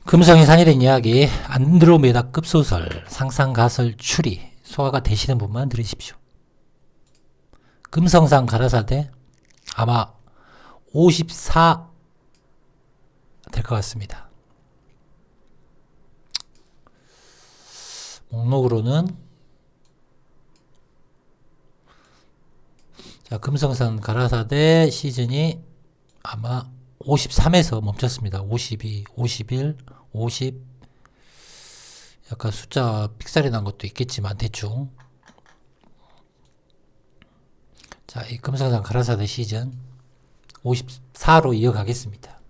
금성의 산이된 이야기, 안드로메다급 소설, 상상가설 추리, 소화가 되시는 분만 들으십시오. 금성산 가라사대 아마 54 될 것 같습니다. 목록으로는 자, 금성산 가라사대 시즌이 아마 53에서 멈췄습니다. 52, 51, 50 약간 숫자 픽살이 난 것도 있겠지만 대충 자, 이 금성산 가라사대 시즌 54로 이어가겠습니다.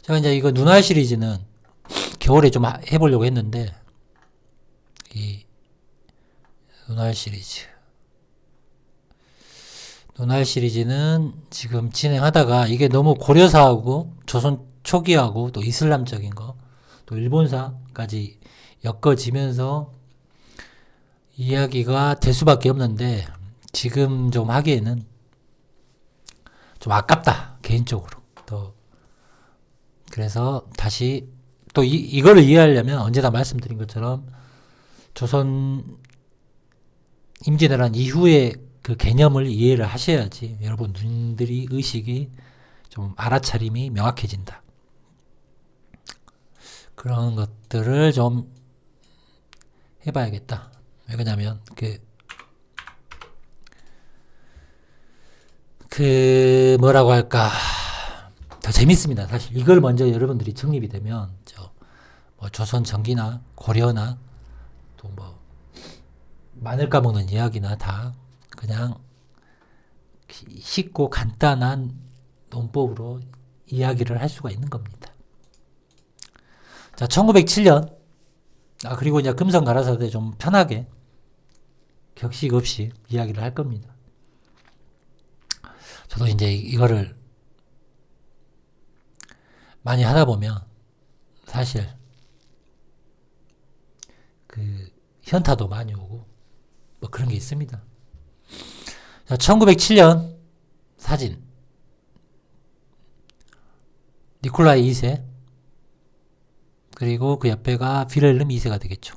제가 이제 이거 눈알 시리즈는 겨울에 좀 해보려고 했는데 이 눈알 시리즈는 지금 진행하다가 이게 너무 고려사하고 조선 초기하고 또 이슬람적인 거 또 일본사까지 엮어지면서 이야기가 될 수밖에 없는데 지금 좀 하기에는 좀 아깝다 개인적으로. 또 그래서 다시 또 이거를 이해하려면 언제나 말씀드린 것처럼 조선 임진왜란 이후에 그 개념을 이해를 하셔야지 여러분들이 의식이 좀 알아차림이 명확해진다. 그런 것들을 좀 해봐야겠다. 왜 그러냐면 뭐라고 할까 더 재밌습니다. 사실 이걸 먼저 여러분들이 정립이 되면 뭐 조선 전기나 고려나 또 뭐 마늘 까먹는 이야기나 다 그냥 쉽고 간단한 논법으로 이야기를 할 수가 있는 겁니다. 자, 1907년 그리고 이제 금성 가라사대 좀 편하게 격식 없이 이야기를 할 겁니다. 저도 이제 이거를 많이 하다 보면 사실 현타도 많이 오고 뭐 그런 게 있습니다. 자, 1907년 사진 니콜라이 2세 그리고 그 옆에가 빌헬름 2세가 되겠죠.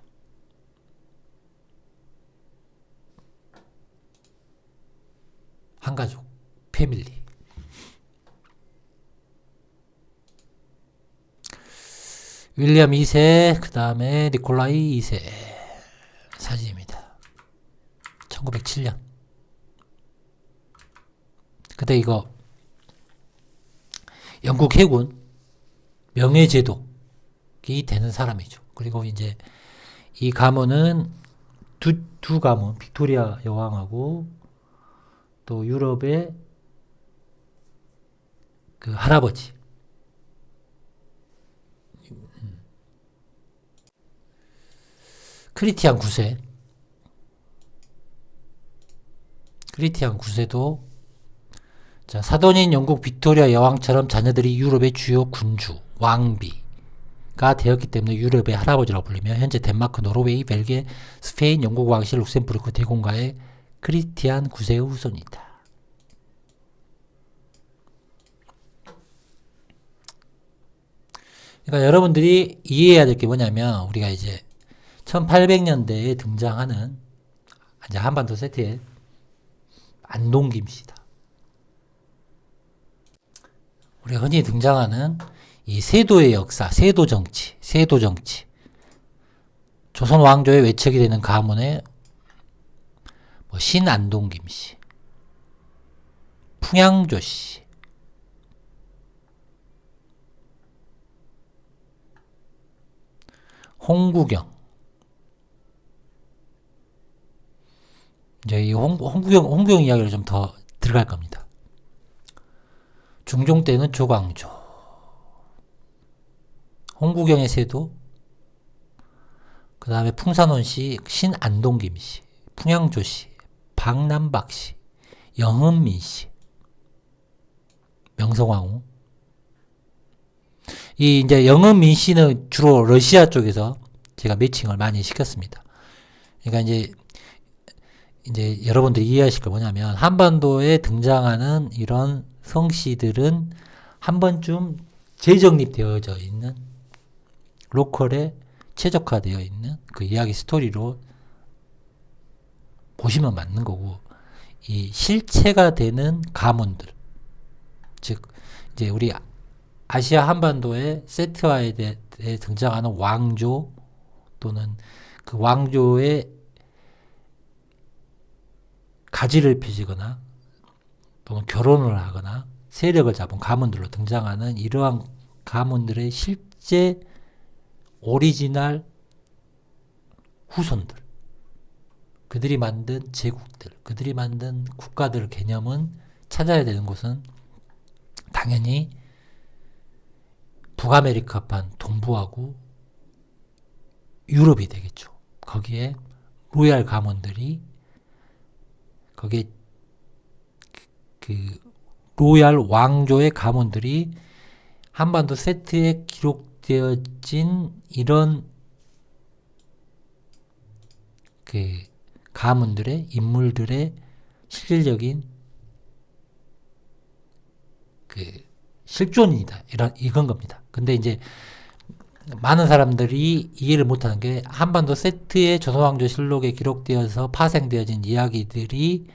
한가족 패밀리 윌리엄 2세 그 다음에 니콜라이 2세 사진입니다. 1907년 그때 이거 영국 해군 명예제독이 되는 사람이죠. 그리고 이제 이 가문은 두 가문 빅토리아 여왕하고 또 유럽의 그 할아버지 크리스티안 9세도 자, 사돈인 영국 빅토리아 여왕처럼 자녀들이 유럽의 주요 군주, 왕비가 되었기 때문에 유럽의 할아버지라고 불리며 현재 덴마크, 노르웨이, 벨기에, 스페인, 영국 왕실, 룩셈부르크 대공가의 크리스티안 9세의 후손이다. 그러니까 여러분들이 이해해야 될 게 뭐냐면 우리가 이제 1800년대에 등장하는 이제 한반도 세트의 안동김씨다. 우리가 흔히 등장하는 이 세도의 역사, 세도 정치, 조선 왕조의 외척이 되는 가문의 뭐 신안동 김씨, 풍양조 씨, 홍구경. 이제 이 홍구경 이야기를 좀 더 들어갈 겁니다. 중종 때는 조광조, 홍구경의 세도, 그 다음에 풍산원 씨, 신안동 김씨, 풍양조 씨, 박남박 씨, 영은민 씨, 명성황후. 이 이제 영은민 씨는 주로 러시아 쪽에서 제가 매칭을 많이 시켰습니다. 그러니까 이제 여러분들이 이해하실 게 뭐냐면 한반도에 등장하는 이런 성씨들은 한 번쯤 재정립되어져 있는 로컬에 최적화되어 있는 그 이야기 스토리로 보시면 맞는 거고, 이 실체가 되는 가문들, 즉 이제 우리 아시아 한반도의 세트화에 대해 등장하는 왕조 또는 그 왕조의 가지를 펴지거나 또는 결혼을 하거나 세력을 잡은 가문들로 등장하는 이러한 가문들의 실제 오리지널 후손들, 그들이 만든 제국들, 그들이 만든 국가들 개념은 찾아야 되는 곳은 당연히 북아메리카판 동부하고 유럽이 되겠죠. 거기에 로얄 가문들이, 거기에 그 로얄 왕조의 가문들이 한반도 세트에 기록되어진 이런 그 가문들의 인물들의 실질적인 그 실존이다, 이건 겁니다. 근데 이제 많은 사람들이 이해를 못하는 게, 한반도 세트의 조선왕조 실록에 기록되어서 파생되어진 이야기들이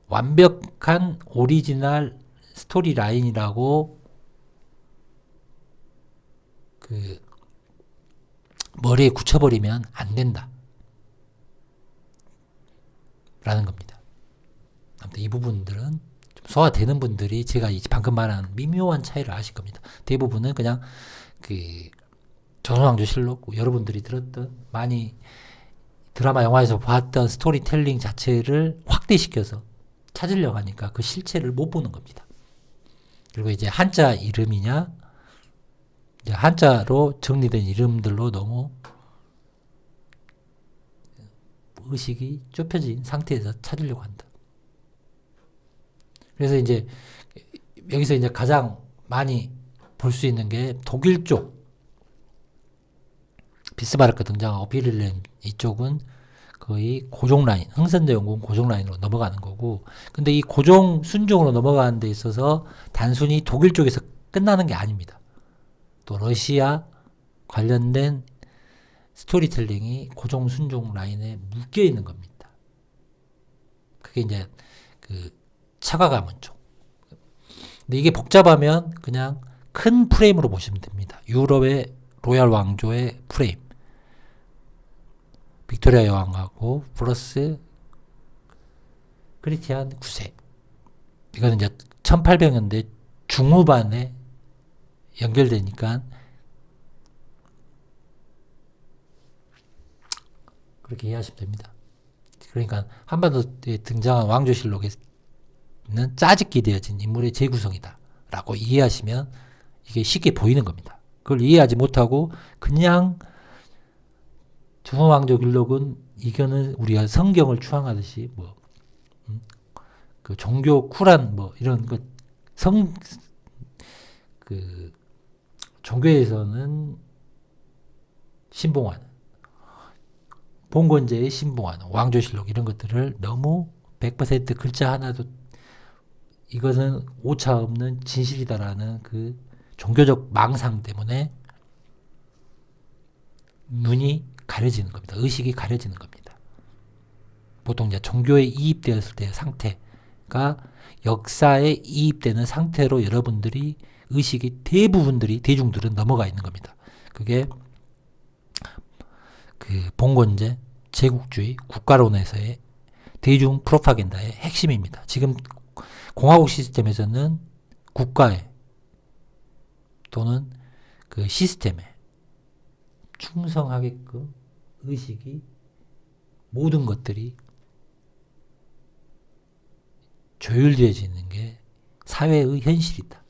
완벽한 오리지널 스토리 라인이라고 그 머리에 굳혀버리면 안 된다 라는 겁니다. 아무튼 이 부분들은 좀 소화되는 분들이 제가 방금 말한 미묘한 차이를 아실 겁니다. 대부분은 그냥 그 조선왕조 실록, 여러분들이 들었던, 많이 드라마 영화에서 봤던 스토리텔링 자체를 확대시켜서 찾으려고 하니까 그 실체를 못 보는 겁니다. 그리고 이제 한자 이름이냐, 이제 한자로 정리된 이름들로 너무 의식이 좁혀진 상태에서 찾으려고 한다. 그래서 이제 여기서 이제 가장 많이 볼 수 있는 게 독일 쪽, 비스마르크 등장하고 비를렘 이쪽은 거의 고종 라인, 흥선대 연구는 고종 라인으로 넘어가는 거고, 근데 이 고종 순종으로 넘어가는 데 있어서 단순히 독일 쪽에서 끝나는 게 아닙니다. 또 러시아 관련된 스토리텔링이 고종 순종 라인에 묶여 있는 겁니다. 그게 이제 그 차가 가문 쪽. 근데 이게 복잡하면 그냥 큰 프레임으로 보시면 됩니다. 유럽의 로얄 왕조의 프레임. 빅토리아 여왕하고 플러스 크리스티안 9세. 이거는 이제 1800년대 중후반에 연결되니까 그렇게 이해하시면 됩니다. 그러니까 한반도에 등장한 왕조실록에는 짜집기 되어진 인물의 재구성이다 라고 이해하시면 이게 쉽게 보이는 겁니다. 그걸 이해하지 못하고 그냥 조선왕조길록은 이거는 우리가 성경을 추앙하듯이 뭐 그 종교 쿠란 뭐 이런 것 그 종교에서는 신봉하는, 봉건제에 신봉하는 왕조실록 이런 것들을 너무 100% 글자 하나도 이것은 오차 없는 진실이다라는 그 종교적 망상 때문에 눈이 가려지는 겁니다. 의식이 가려지는 겁니다. 보통 이제 종교에 이입되었을 때의 상태가 역사에 이입되는 상태로 여러분들이 의식이 대중들은 넘어가 있는 겁니다. 그게 그 봉건제, 제국주의, 국가론에서의 대중 프로파간다의 핵심입니다. 지금 공화국 시스템에서는 국가에 또는 그 시스템에 충성하게끔 의식이, 모든 것들이 조율되어지는 게 사회의 현실이다.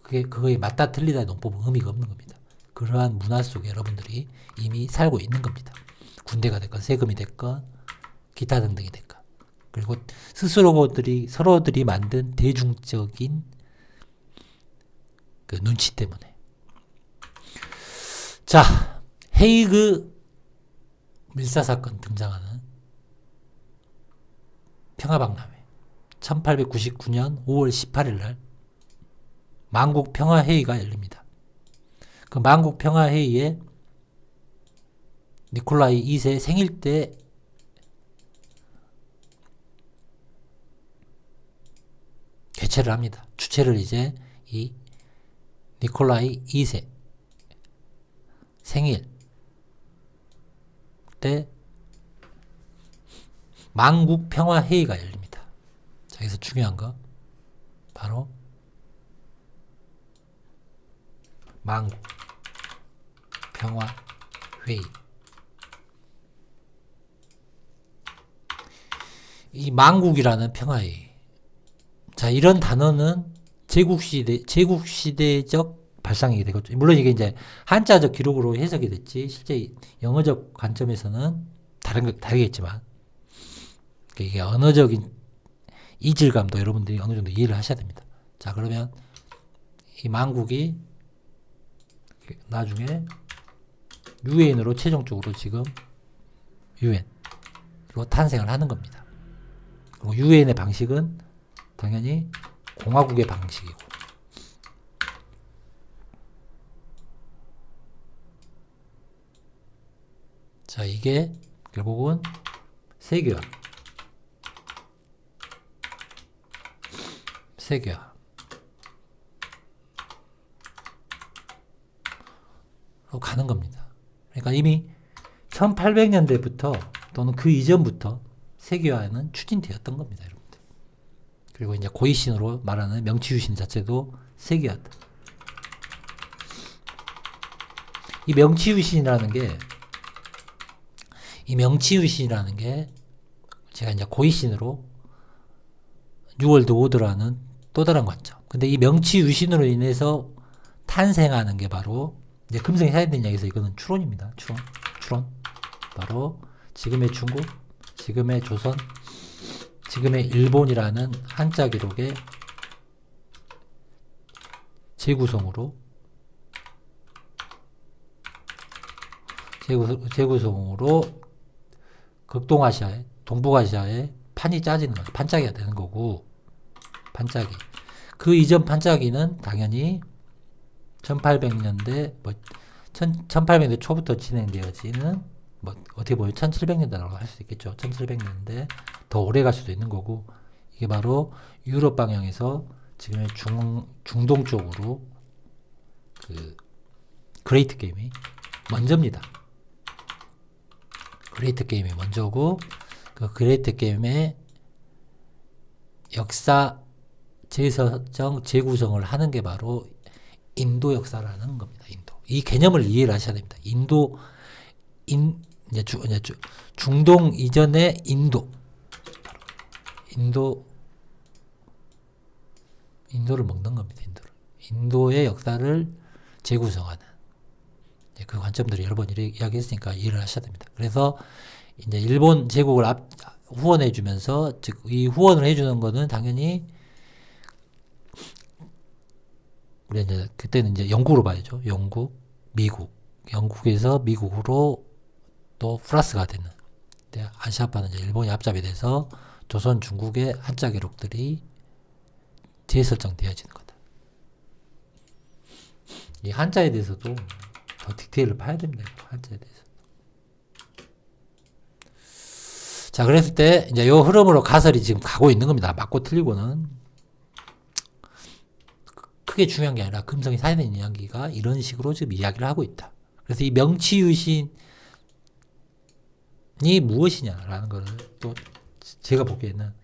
그거에 맞다 틀리다 논법은 의미가 없는 겁니다. 그러한 문화 속에 여러분들이 이미 살고 있는 겁니다. 군대가 됐건 세금이 됐건 기타 등등이 됐건. 그리고 서로들이 만든 대중적인 그 눈치 때문에. 자, 헤이그 밀사사건 등장하는 평화박람회. 1899년 5월 18일 날 만국 평화회의가 열립니다. 그 만국 평화회의에 니콜라이 2세 생일 때 개최를 합니다. 주최를 이제 이 니콜라이 2세 생일 때 만국 평화회의가 열립니다. 자, 여기서 중요한 거 바로 만국 평화회의. 이 만국이라는 평화회의. 자, 이런 단어는 제국시대적 발상이 되겠죠. 물론 이게 이제 한자적 기록으로 해석이 됐지, 실제 영어적 관점에서는 다르겠지만, 이게 언어적인 이질감도 여러분들이 어느 정도 이해를 하셔야 됩니다. 자, 그러면 이 만국이 나중에 유엔으로 최종적으로 지금 유엔으로 탄생을 하는 겁니다. 그리고 유엔의 방식은 당연히 공화국의 방식이고, 자, 이게 결국은 세계화로 가는 겁니다. 그러니까 이미 1800년대부터 또는 그 이전부터 세계화는 추진되었던 겁니다, 여러분들. 그리고 이제 고이신으로 말하는 명치유신 자체도 세계화다. 이 명치유신이라는 게 제가 이제 고이신으로 뉴월드 오더라는 또 다른 관점. 근데 이 명치유신으로 인해서 탄생하는 게 바로 이제 금성이 해야 되는 이야기에서 이거는 추론입니다. 추론. 바로 지금의 중국, 지금의 조선, 지금의 일본이라는 한자 기록의 재구성으로 극동아시아에, 동북아시아에 판이 짜지는 거죠. 판짜기가 되는 거고, 판짜기. 그 이전 판짜기는 당연히 1800년대, 1800년대 초부터 진행되어지는, 어떻게 보면 1700년대라고 할 수 있겠죠. 1700년대 더 오래 갈 수도 있는 거고, 이게 바로 유럽 방향에서 지금의 중동 쪽으로 그 그레이트 게임이 먼저입니다. 그레이트 게임이 먼저고, 그 그레이트 게임의 역사 재설정, 재구성을 하는 게 바로 인도 역사라는 겁니다. 인도. 이 개념을 이해를 하셔야 됩니다. 중동 이전의 인도를 먹는 겁니다. 인도의 역사를 재구성하는. 그 관점들을 여러 번 이야기했으니까 이해를 하셔야 됩니다. 그래서 이제 일본 제국을 후원해주면서, 즉 이 후원을 해주는 거는 당연히 우리 이제 그때는 이제 영국으로 봐야죠. 영국, 미국, 영국에서 미국으로 또 플러스가 되는. 아시아파는 이제 일본이 앞잡이 돼서 조선, 중국의 한자 기록들이 재설정되어지는 거다. 이 한자에 대해서도 더 디테일을 파야 됩니다. 한자에 대해서. 자, 그랬을 때 이제 요 흐름으로 가설이 지금 가고 있는 겁니다. 맞고 틀리고는 크게 중요한 게 아니라 금성이 사회된 이야기가 이런 식으로 지금 이야기를 하고 있다. 그래서 이 명치유신이 무엇이냐라는 거를 또 제가 보기에는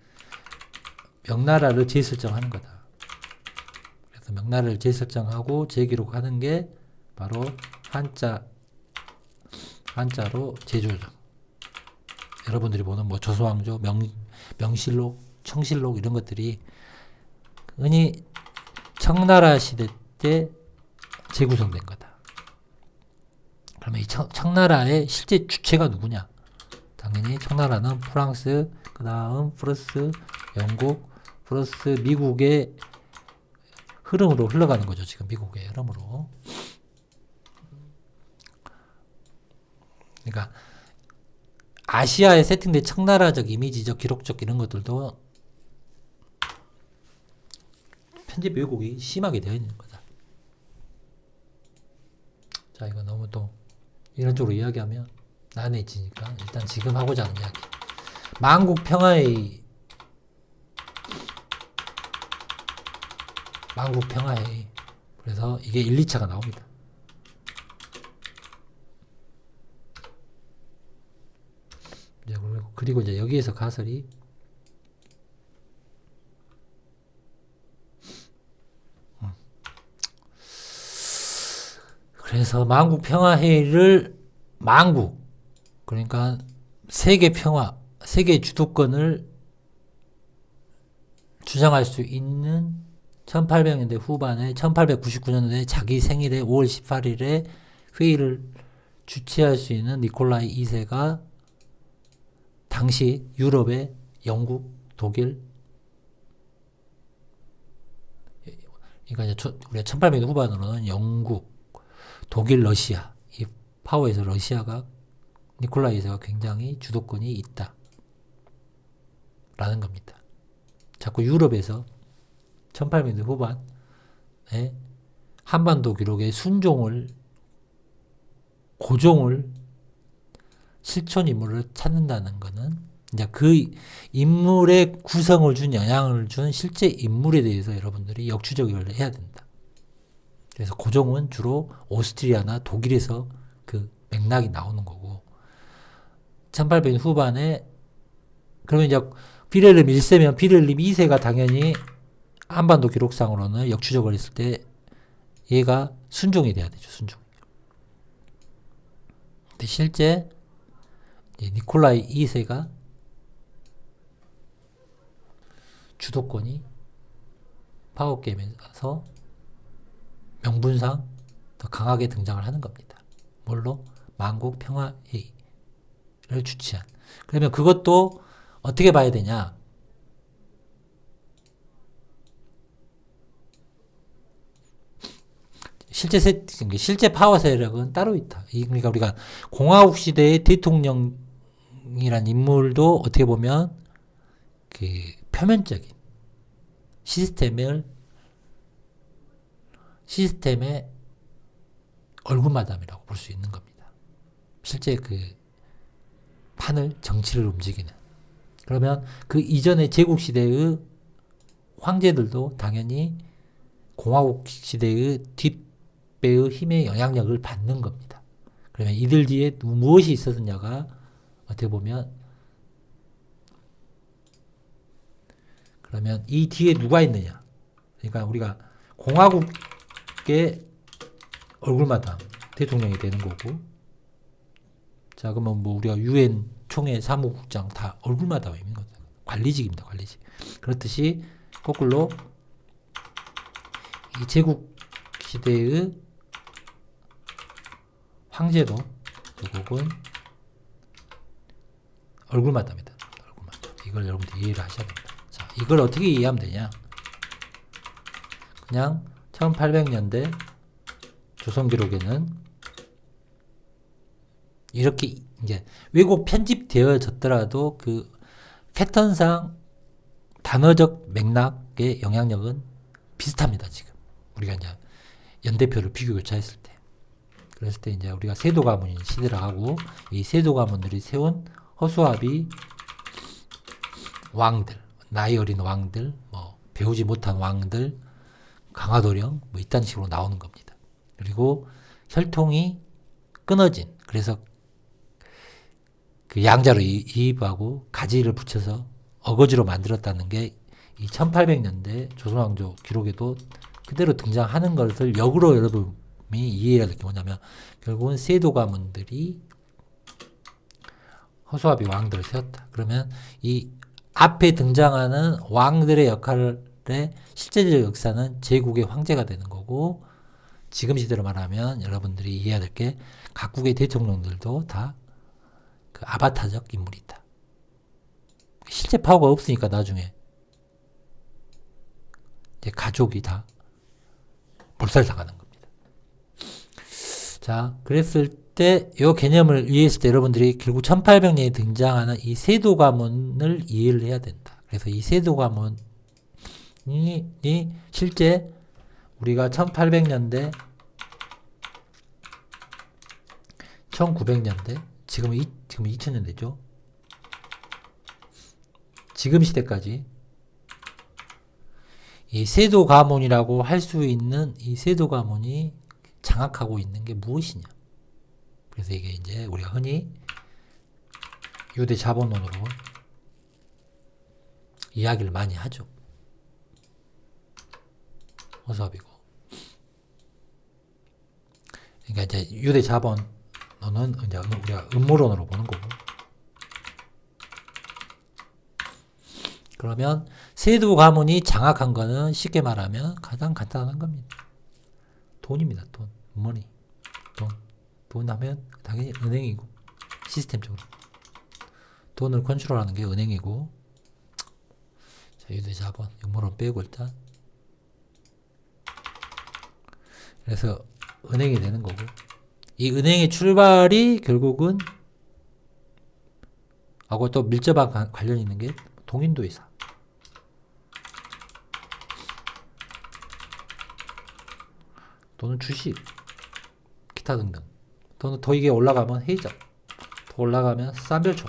명나라를 재설정하는 거다. 그래서 명나라를 재설정하고 재기록하는 게 바로 한자로 재조정. 여러분들이 보는 조선왕조, 명실록, 청실록 이런 것들이 흔히 청나라 시대 때 재구성된 거다. 그러면 이 청나라의 실제 주체가 누구냐? 당연히 청나라는 프랑스, 그 다음 프랑스, 영국, 플러스 미국의 흐름으로 흘러가는 거죠. 지금 미국의 흐름으로. 그러니까 아시아에 세팅된 청나라적 이미지적 기록적 이런 것들도 편집 왜곡이 심하게 되어 있는 거다. 자, 이거 너무 또 이런 쪽으로 이야기하면 난해지니까 일단 지금 하고자 하는 이야기. 만국 평화회의 그래서 이게 1, 2차가 나옵니다. 그리고 이제 여기에서 가설이 그래서 만국 평화회의를 만국 그러니까 세계 평화, 세계 주도권을 주장할 수 있는 1800년대 후반에 1899년도에 자기 생일에 5월 18일에 회의를 주최할 수 있는 니콜라이 2세가 당시 유럽의 영국, 독일 그러니까 이제 우리가 1800년대 후반으로는 영국, 독일, 러시아 이 파워에서 러시아가 니콜라이 2세가 굉장히 주도권이 있다 라는 겁니다. 자꾸 유럽에서 1800년대 후반에 한반도 기록의 고종을 실존 인물을 찾는다는 것은 이제 그 인물의 구성을 준 영향을 준 실제 인물에 대해서 여러분들이 역추적을 해야 된다. 그래서 고종은 주로 오스트리아나 독일에서 그 맥락이 나오는 거고 1800년 후반에 그러면 이제 비렐름 1세면 비렐름 2세가 당연히 한반도 기록상으로는 역추적을 했을 때 얘가 순종이 돼야 되죠. 순종. 근데 실제 니콜라이 2세가 주도권이 파워게임에서 명분상 더 강하게 등장을 하는 겁니다. 뭘로? 만국 평화회의를 주최한. 그러면 그것도 어떻게 봐야 되냐? 실제 파워 세력은 따로 있다. 그러니까 우리가 공화국 시대의 대통령이란 인물도 어떻게 보면 그 표면적인 시스템의 얼굴마담이라고 볼 수 있는 겁니다. 실제 그 판을 정치를 움직이는. 그러면 그 이전의 제국 시대의 황제들도 당연히 공화국 시대의 뒷배의 힘의 영향력을 받는 겁니다. 그러면 이들 뒤에 무엇이 있었느냐가 어떻게 보면 그러면 이 뒤에 누가 있느냐? 그러니까 우리가 공화국의 얼굴마담 대통령이 되는 거고 자 그러면 뭐 우리가 유엔 총회 사무국장 다 얼굴마담인 거죠. 관리직입니다. 관리직. 그렇듯이 거꾸로 이 제국 시대의 황제도 결국은 얼굴마담이다. 얼굴마담. 이걸 여러분들 이해를 하셔야 됩니다. 자, 이걸 어떻게 이해하면 되냐? 그냥 1800년대 조선 기록에는 이렇게 이제 왜곡 편집되어졌더라도 그 패턴상 단어적 맥락의 영향력은 비슷합니다. 지금 우리가 이제 연대표를 비교 교차했을 때 그랬을 때 이제 우리가 세도 가문 시대를 하고 이 세도 가문들이 세운 허수아비 왕들 나이 어린 왕들 뭐 배우지 못한 왕들 강화도령 뭐 이딴 식으로 나오는 겁니다. 그리고 혈통이 끊어진 그래서 그 양자로 이입하고 가지를 붙여서 어거지로 만들었다는 게 이 1800년대 조선왕조 기록에도 그대로 등장하는 것을 역으로 여러분이 이해해야 될 게 뭐냐면 결국은 세도 가문들이 허수아비 왕들을 세웠다. 그러면 이 앞에 등장하는 왕들의 역할의 실제적 역사는 제국의 황제가 되는 거고 지금 시대로 말하면 여러분들이 이해해야 될 게 각국의 대통령들도 다 그 아바타적 인물이다. 실제 파워가 없으니까 나중에 이제 가족이 다 몰살당하는 겁니다. 자, 그랬을 때 이 개념을 이해했을 때 여러분들이 결국 1800년에 등장하는 이 세도 가문을 이해를 해야 된다. 그래서 이 세도 가문이 이 실제 우리가 1800년대 1900년대 지금 2000년대죠. 지금 시대까지 이 세도 가문이라고 할 수 있는 이 세도 가문이 장악하고 있는 게 무엇이냐. 그래서 이게 이제 우리가 흔히 유대 자본론으로 이야기를 많이 하죠. 어서비고. 그러니까 이제 유대 자본론은 이제 우리가 음모론으로 보는 거고. 그러면 세도 가문이 장악한 거는 쉽게 말하면 가장 간단한 겁니다. 돈입니다. 돈. 머니. 돈 하면 당연히 은행이고 시스템적으로 돈을 컨트롤하는 게 은행이고. 자, 유대 자본 음모론 빼고 일단 그래서 은행이 되는 거고, 이 은행의 출발이 결국은 하고 또 밀접한 관련이 있는 게 동인도의사. 또는 주식, 기타 등등. 또는 더 이게 올라가면 해이자, 더 올라가면 쌈별초.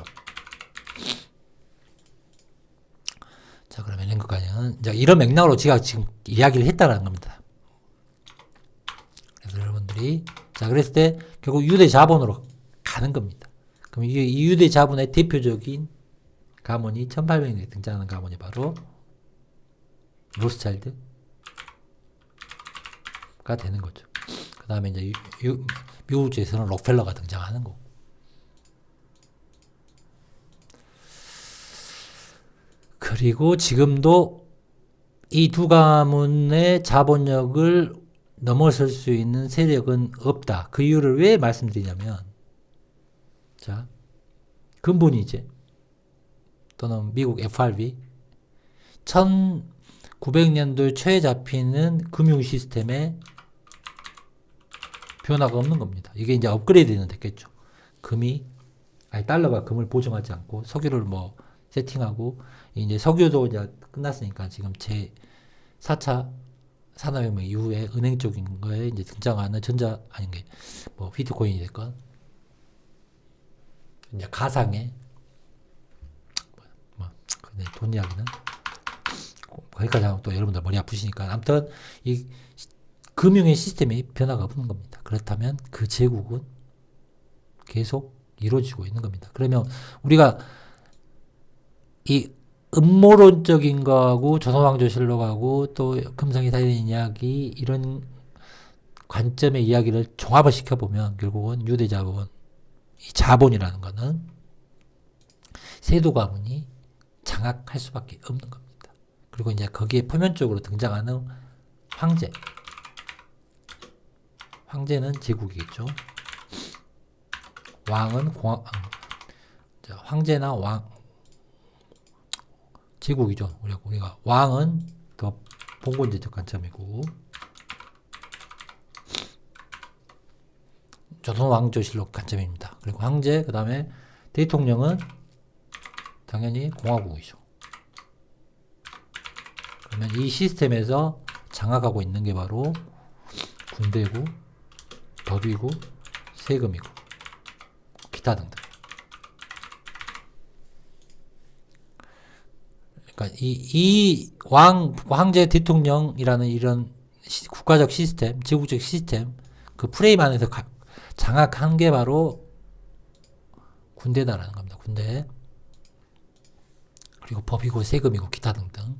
자, 그러면 여기까지는 이제 이런 맥락으로 제가 지금 이야기를 했다는 겁니다. 그래서 여러분들이 자 그랬을 때 결국 유대 자본으로 가는 겁니다. 그럼 이 유대 자본의 대표적인 가문이 1800년에 등장하는 가문이 바로 로스차일드가 되는 거죠. 그 다음에 이제 미국주에서는 록펠러가 등장하는 거고. 그리고 지금도 이 두 가문의 자본력을 넘어설 수 있는 세력은 없다. 그 이유를 왜 말씀드리냐면, 자, 근본이 이제 또는 미국 FRB 1900년도에 초에 잡히는 금융 시스템에 변화가 없는 겁니다. 이게 이제 업그레이드는 됐겠죠. 달러가 금을 보증하지 않고 석유를 뭐 세팅하고, 이제 석유도 이제 끝났으니까 지금 제 4차 산업혁명 이후에 은행 쪽인 거에 이제 등장하는 뭐 비트코인이 됐건 이제 가상의 돈 이야기는 거기까지 하면 또 여러분들 머리 아프시니까, 아무튼 이 금융의 시스템이 변화가 없는 겁니다. 그렇다면 그 제국은 계속 이루어지고 있는 겁니다. 그러면 우리가 이 음모론적인 거하고 조선왕조실록하고 또 금성이 달린 이야기, 이런 관점의 이야기를 종합을 시켜보면 결국은 유대 자본, 이 자본이라는 거는 세도 가문이 장악할 수밖에 없는 겁니다. 그리고 이제 거기에 표면적으로 등장하는 황제는 제국이겠죠. 왕은 황제나 제국이죠. 우리가 왕은 더 봉건제적 관점이고, 조선왕조실록 관점입니다. 그리고 황제, 그 다음에 대통령은 당연히 공화국이죠. 그러면 이 시스템에서 장악하고 있는 게 바로 군대고, 법이고, 세금이고, 기타 등등. 그러니까 이 황제 대통령이라는 이런 국가적 시스템, 제국적 시스템, 그 프레임 안에서 장악한 게 바로 군대다라는 겁니다. 군대. 그리고 법이고 세금이고 기타 등등.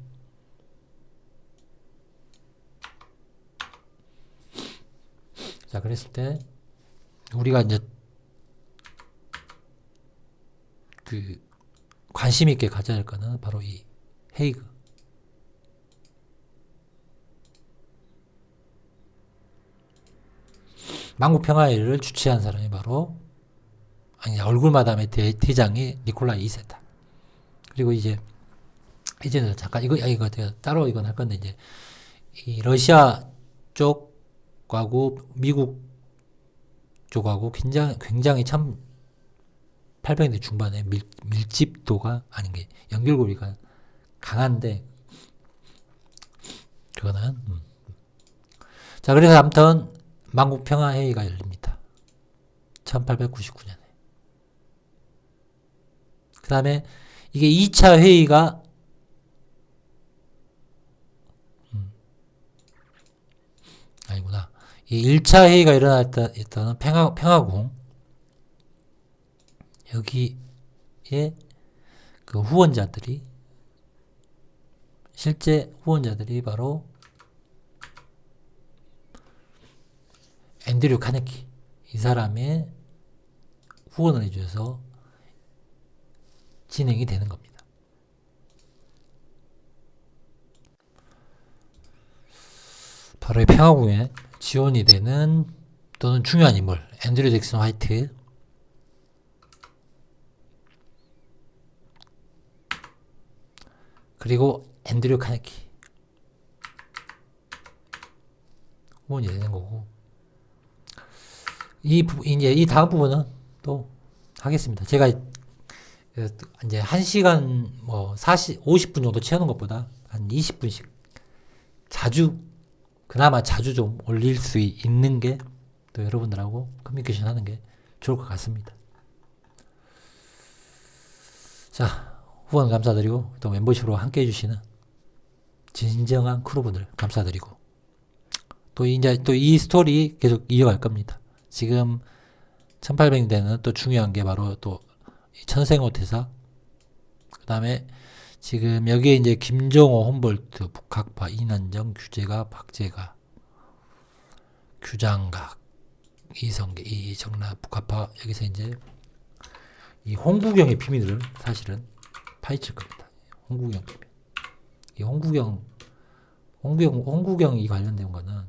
자, 그랬을 때 우리가 이제 그 관심 있게 가져야 할 거는 바로 이 헤이그. 만국평화회의를 주최한 사람이 바로 얼굴마담의 대장이 니콜라이 2세다. 그리고 이제는 잠깐 이거 따로 이건 할 건데, 이제 이 러시아 쪽하고 미국 쪽하고 굉장히 1800년대 중반에 밀집도가 아닌 게 연결고리가 강한데, 그거는. 자, 그래서 아무튼 만국평화회의가 열립니다. 1899년에. 그 다음에 이게 2차 회의가 아니구나. 이 1차 회의가 일어났다는 평화궁 여기에 그 후원자들이 실제 후원자들이 바로 앤드류 카네기 이 사람의 후원을 해줘서 진행이 되는 겁니다. 바로 이 평화궁에 지원이 되는 또는 중요한 인물 앤드류 잭슨 화이트 그리고 앤드류 카네기 후원이 되는 거고 이제 이 다음 부분은 또 하겠습니다. 제가 이제 1시간 뭐 50분 정도 채우는 것보다 한 20분씩 그나마 자주 좀 올릴 수 있는 게 또 여러분들하고 커뮤니케이션 하는 게 좋을 것 같습니다. 자, 후원 감사드리고 또 멤버십으로 함께 해주시는 진정한 크루분들 감사드리고 또 이제 또 이 스토리 계속 이어갈 겁니다. 지금 1800년대는 또 중요한 게 바로 또 천생호 대사 그 다음에 지금 여기에 이제 김정호, 홈볼트, 북학파, 이난정, 규제가, 박제가, 규장각, 이성계, 이정란, 북학파 여기서 이제 이 홍구경의 비밀을 사실은 파헤칠 겁니다. 홍구경 비밀. 이 홍구경이 관련된 거는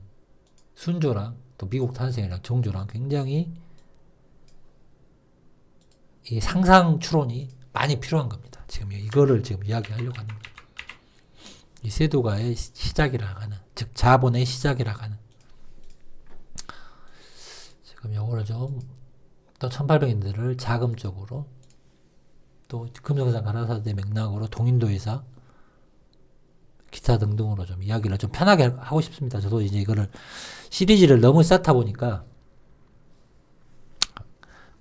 순조랑 또 미국 탄생이랑 정조랑 굉장히 이 상상 추론이 많이 필요한 겁니다. 지금 이거를 지금 이야기하려고 하는 거예요. 이 세도가의 시작이라고 하는, 즉 자본의 시작이라고 하는. 지금 요거를 좀 또 1800년대를 자금적으로 또 금성산 가라사대 맥락으로 동인도에서 기타 등등으로 좀 이야기를 좀 편하게 하고 싶습니다. 저도 이제 이거를 시리즈를 너무 쌓다 보니까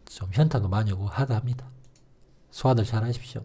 좀 현타도 많이 오고 하다 합니다. 소화들 잘 하십시오.